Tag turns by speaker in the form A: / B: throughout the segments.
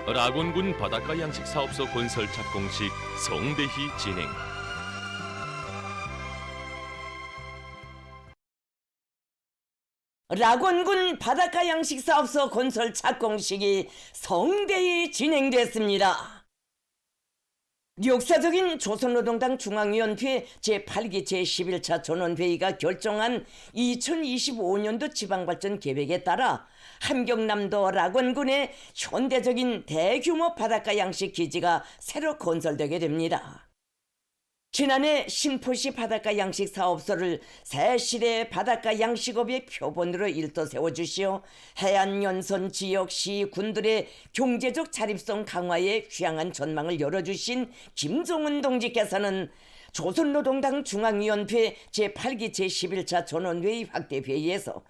A: 락원군 바닷가 양식 사업소 건설 착공식 성대히 진행.
B: 락원군 바닷가 양식 사업소 건설 착공식이 성대히 진행됐습니다. 역사적인 조선노동당 중앙위원회 제8기 제11차 전원회의가 결정한 2025년도 지방발전 계획에 따라 함경남도 락원군에 현대적인 대규모 바닷가 양식 기지가 새로 건설되게 됩니다. 지난해 신포시 바닷가 양식 사업소를 새 시대 바닷가 양식업의 표본으로 일떠 세워주시어 해안연선 지역 시군들의 경제적 자립성 강화에 휴양한 전망을 열어주신 김종은 동지께서는 조선노동당 중앙위원회 제8기 제11차 전원회의 확대회의에서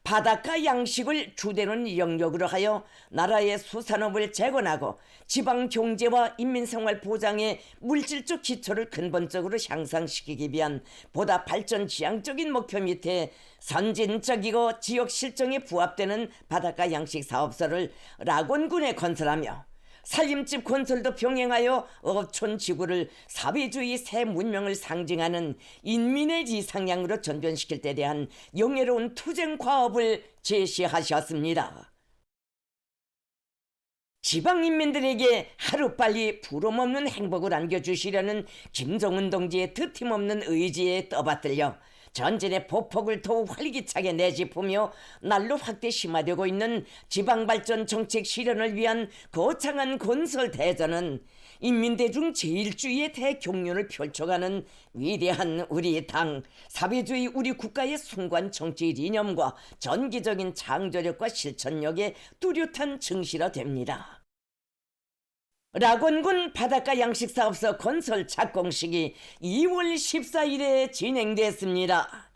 B: 바닷가 양식을 주되는 영역으로 하여 나라의 수산업을 재건하고 지방 경제와 인민생활 보장의 물질적 기초를 근본적으로 향상시키기 위한 보다 발전 지향적인 목표 밑에 선진적이고 지역 실정에 부합되는 바닷가 양식 사업소를 락원군에 건설하며 살림집 건설도 병행하여 어촌 지구를 사회주의 새 문명을 상징하는 인민의 이상향으로 전변시킬 데 대한 영예로운 투쟁 과업을 제시하셨습니다. 지방인민들에게 하루빨리 부름없는 행복을 안겨주시려는 김종은 동지의 드팀없는 의지에 떠받들려 전진의 보폭을 더욱 활기차게 내짚으며 날로 확대 심화되고 있는 지방발전 정책 실현을 위한 거창한 건설 대전은 인민대중 제일주의의 대경륜을 펼쳐가는 위대한 우리 당, 사회주의 우리 국가의 숭고한 정치 이념과 전기적인 창조력과 실천력의 뚜렷한 증시가 됩니다. 락원군 바닷가 양식사업소 건설 착공식이 2월 14일에 진행됐습니다.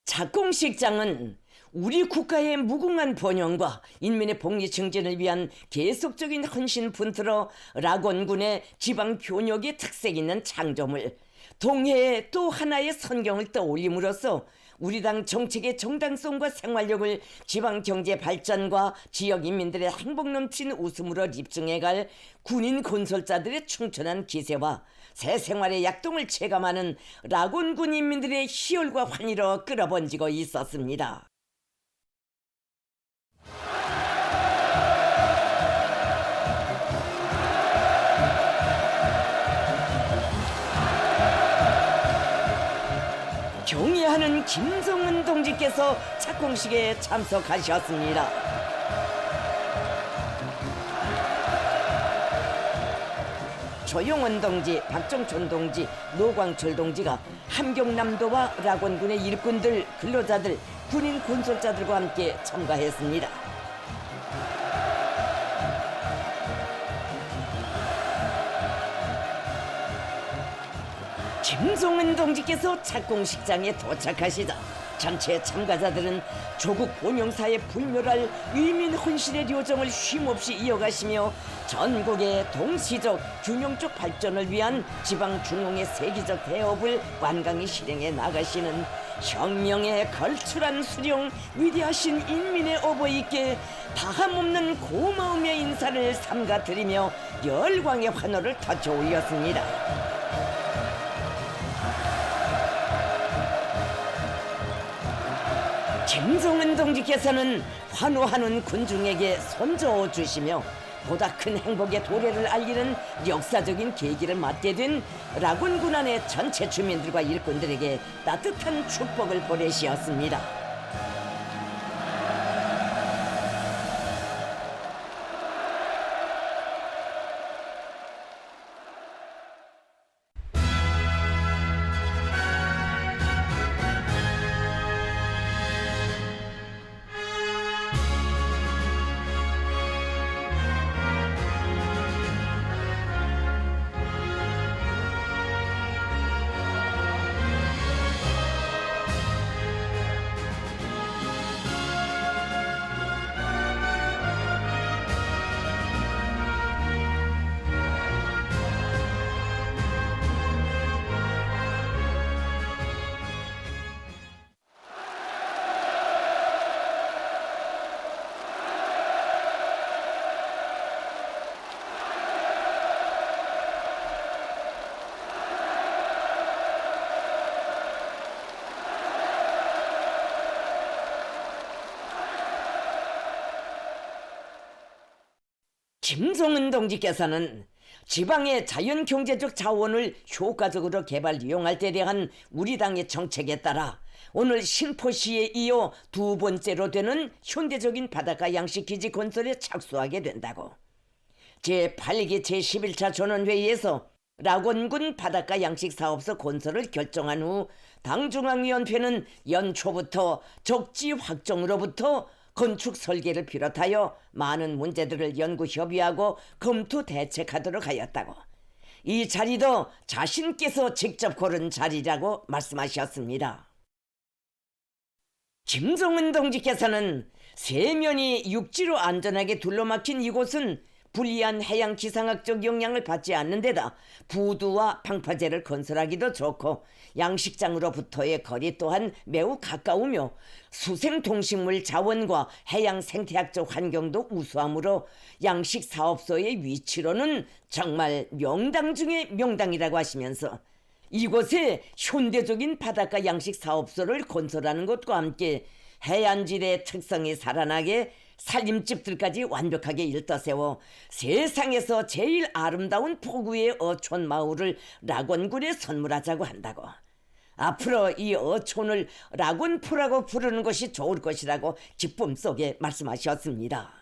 B: 착공식장은 우리 국가의 무궁한 번영과 인민의 복리 증진을 위한 계속적인 헌신 분투로 락원군의 지방 교역의 특색 있는 창조물, 동해의 또 하나의 선경을 떠올림으로써 우리 당 정책의 정당성과 생활력을 지방 경제 발전과 지역 인민들의 행복 넘친 웃음으로 입증해갈 군인 건설자들의 충천한 기세와 새 생활의 약동을 체감하는 락원군 인민들의 희열과 환희로 끌어번지고 있었습니다. 경의하는 김종은 동지께서 착공식에 참석하셨습니다. 조용원 동지, 박정촌 동지, 노광철 동지가 함경남도와 락원군의 일꾼들, 근로자들, 군인 건설자들과 함께 참가했습니다. 김종은 동지께서 착공식장에 도착하시자 전체 참가자들은 조국 본영사에 불멸할 위민 헌신의 요정을 쉼없이 이어가시며 전국의 동시적 균형적 발전을 위한 지방 중흥의 세계적 대업을 완강히 실행해 나가시는 혁명의 걸출한 수령 위대하신 인민의 어버이께 다함없는 고마움의 인사를 삼가드리며 열광의 환호를 터쳐 올렸습니다. 김종은 동지께서는 환호하는 군중에게 손저어 주시며 보다 큰 행복의 도래를 알리는 역사적인 계기를 맞게 된 락원군 안의 전체 주민들과 일꾼들에게 따뜻한 축복을 보내시었습니다. 김종은 동지께서는 지방의 자연 경제적 자원을 효과적으로 개발 이용할 때 대한 우리 당의 정책에 따라 오늘 신포시에 이어 두 번째로 되는 현대적인 바닷가 양식 기지 건설에 착수하게 된다고. 제8기 제11차 전원회의에서 락원군 바닷가 양식 사업소 건설을 결정한 후 당중앙위원회는 연초부터 적지 확정으로부터 건축 설계를 비롯하여 많은 문제들을 연구 협의하고 검토 대책하도록 하였다고. 이 자리도 자신께서 직접 고른 자리라고 말씀하셨습니다. 김종은 동지께서는 세면이 육지로 안전하게 둘러막힌 이곳은 불리한 해양 기상학적 영향을 받지 않는 데다 부두와 방파제를 건설하기도 좋고 양식장으로부터의 거리 또한 매우 가까우며 수생동식물 자원과 해양 생태학적 환경도 우수하므로 양식사업소의 위치로는 정말 명당 중의 명당이라고 하시면서 이곳에 현대적인 바닷가 양식사업소를 건설하는 것과 함께 해안지대의 특성이 살아나게 살림집들까지 완벽하게 일떠세워 세상에서 제일 아름다운 포구의 어촌 마을을 락원군에 선물하자고 한다고. 앞으로 이 어촌을 락원포라고 부르는 것이 좋을 것이라고 기쁨 속에 말씀하셨습니다.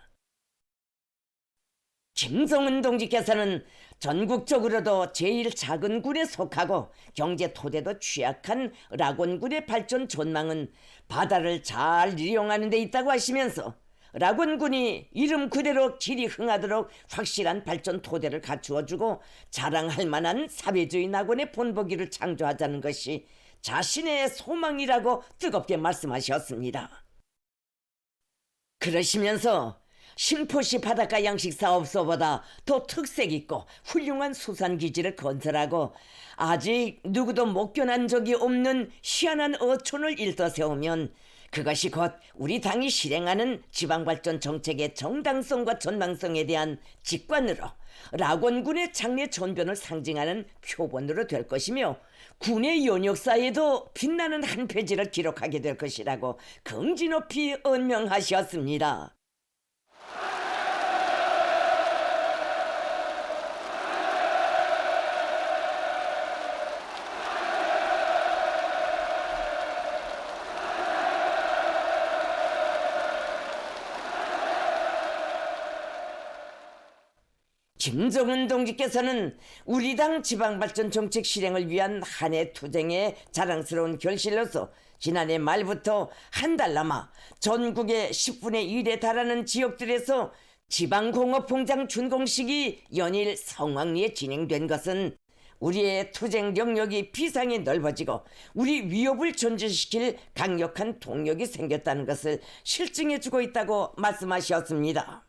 B: 김종은 동지께서는 전국적으로도 제일 작은 군에 속하고 경제 토대도 취약한 락원군의 발전 전망은 바다를 잘 이용하는 데 있다고 하시면서 락원군이 이름 그대로 길이 흥하도록 확실한 발전 토대를 갖추어주고 자랑할 만한 사회주의 낙원의 본보기를 창조하자는 것이 자신의 소망이라고 뜨겁게 말씀하셨습니다. 그러시면서 신포시 바닷가 양식사업소보다 더 특색 있고 훌륭한 수산기지를 건설하고 아직 누구도 목견한 적이 없는 희한한 어촌을 일떠세우면 그것이 곧 우리 당이 실행하는 지방발전 정책의 정당성과 전망성에 대한 직관으로 락원군의 장래 전변을 상징하는 표본으로 될 것이며 군의 연역사에도 빛나는 한 페이지를 기록하게 될 것이라고 긍지 높이 언명하셨습니다. 김종은 동지께서는 우리 당 지방발전 정책 실행을 위한 한 해 투쟁의 자랑스러운 결실로서 지난해 말부터 한 달 남아 전국의 10분의 1에 달하는 지역들에서 지방공업공장 준공식이 연일 성황리에 진행된 것은 우리의 투쟁 영역이 비상히 넓어지고 우리 위협을 전진시킬 강력한 동력이 생겼다는 것을 실증해주고 있다고 말씀하셨습니다.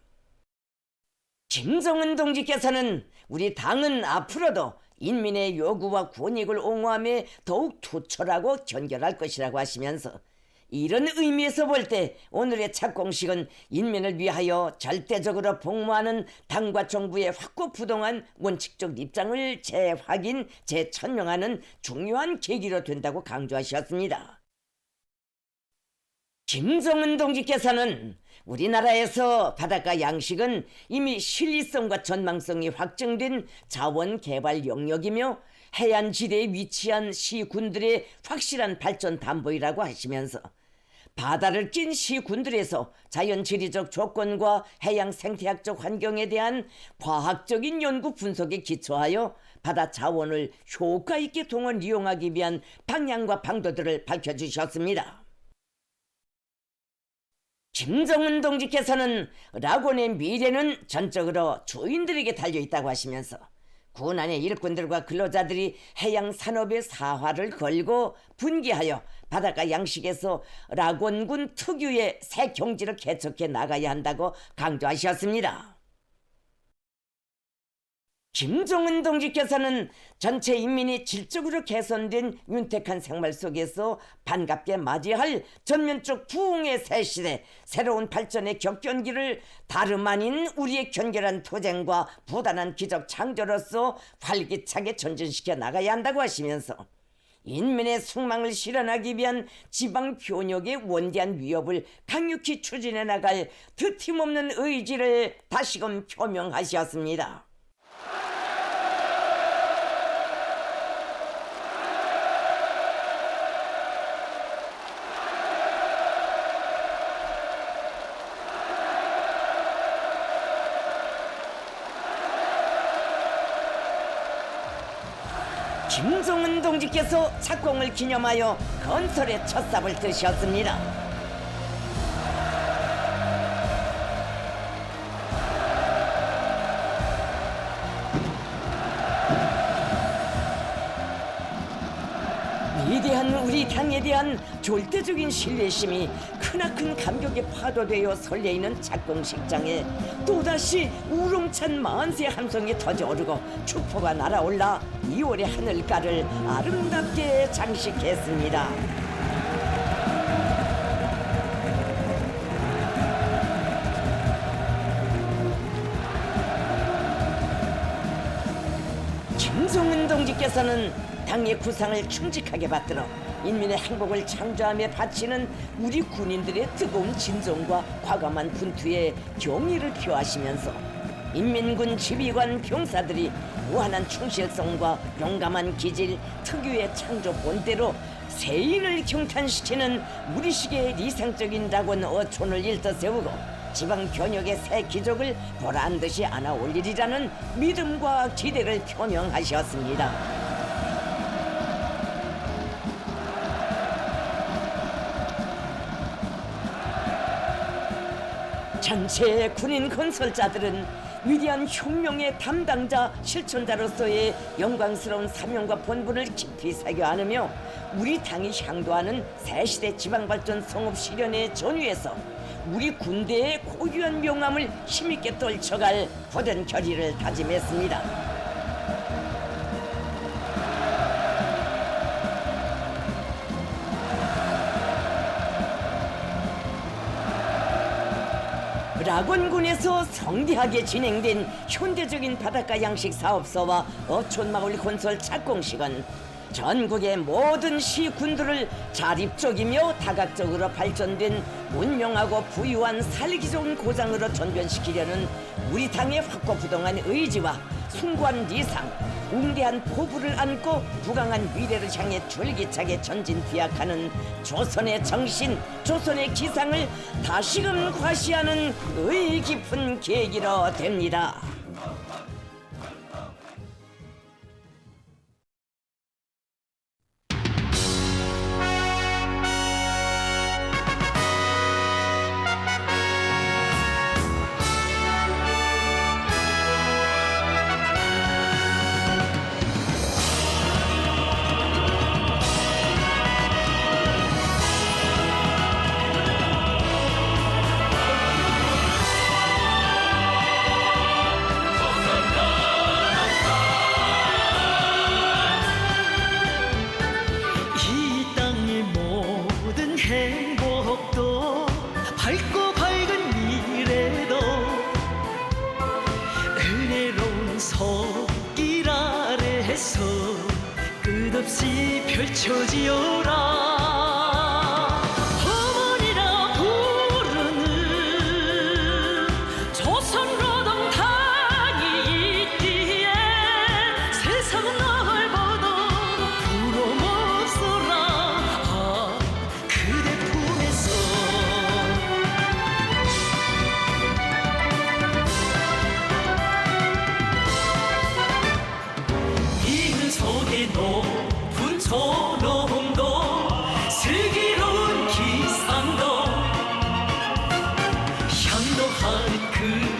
B: 김종은 동지께서는 우리 당은 앞으로도 인민의 요구와 권익을 옹호함에 더욱 투철하고 견결할 것이라고 하시면서 이런 의미에서 볼 때 오늘의 착공식은 인민을 위하여 절대적으로 복무하는 당과 정부의 확고부동한 원칙적 입장을 재확인, 재천명하는 중요한 계기로 된다고 강조하셨습니다. 김종은 동지께서는 우리나라에서 바닷가 양식은 이미 실리성과 전망성이 확정된 자원개발 영역이며 해안지대에 위치한 시군들의 확실한 발전 담보이라고 하시면서 바다를 낀 시군들에서 자연지리적 조건과 해양 생태학적 환경에 대한 과학적인 연구 분석에 기초하여 바다 자원을 효과 있게 동원 이용하기 위한 방향과 방도들을 밝혀주셨습니다. 김종은 동지께서는 락원의 미래는 전적으로 주인들에게 달려있다고 하시면서 군안의 일꾼들과 근로자들이 해양 산업의 사활을 걸고 분기하여 바닷가 양식에서 락원군 특유의 새 경지를 개척해 나가야 한다고 강조하셨습니다. 김종은 동지께서는 전체 인민이 질적으로 개선된 윤택한 생활 속에서 반갑게 맞이할 전면적 부흥의 새 시대, 새로운 발전의 격변기를 다름 아닌 우리의 견결한 투쟁과 부단한 기적 창조로서 활기차게 전진시켜 나가야 한다고 하시면서 인민의 숙망을 실현하기 위한 지방 변혁의 원대한 위협을 강력히 추진해 나갈 드팀없는 의지를 다시금 표명하셨습니다. 김정은 동지께서 착공을 기념하여 건설의 첫삽을 드셨습니다. 위대한 우리 당에 대한 절대적인 신뢰심이 크나큰 감격에 파도되어 설레이는 착공식장에 또다시 우렁찬 만세 함성이 터져오르고 축포가 날아올라 2월의 하늘가를 아름답게 장식했습니다. 김정은 동지께서는 당의 구상을 충직하게 받들어 인민의 행복을 창조하며 바치는 우리 군인들의 뜨거운 진정과 과감한 분투에 경의를 표하시면서 인민군 지휘관 병사들이 무한한 충실성과 용감한 기질, 특유의 창조 본대로 세인을 경탄시키는 우리식의理想적인 낙원 어촌을 일떠세우고 지방 변혁의 새 기적을 보란듯이 안아 올리리라는 믿음과 기대를 표명하셨습니다. 전체 군인 건설자들은 위대한 혁명의 담당자 실천자로서의 영광스러운 사명과 본분을 깊이 새겨 안으며 우리 당이 향도하는 새시대 지방발전 성업 실현의 전위에서 우리 군대의 고유한 명암을 힘있게 떨쳐갈 고된 결의를 다짐했습니다. 락원군에서 성대하게 진행된 현대적인 바닷가 양식 사업소와 어촌마을 건설 착공식은 전국의 모든 시군들을 자립적이며 다각적으로 발전된 문명하고 부유한 살기 좋은 고장으로 전변시키려는 우리 당의 확고부동한 의지와 숭고한 리상, 웅대한 포부를 안고 부강한 미래를 향해 줄기차게 전진 비약하는 조선의 정신, 조선의 기상을 다시금 과시하는 의의 깊은 계기로 됩니다.
C: 행복도 밝고 밝은 미래도 은혜로운 손길 아래에서 끝없이 펼쳐지어라. 어머니라 부르는 조선노동당이 있기에 세상은 넓어도 부러움 없어라. 그대 품에서 이는 속에 높은 초롱도 슬기로운 기상도 향도할 그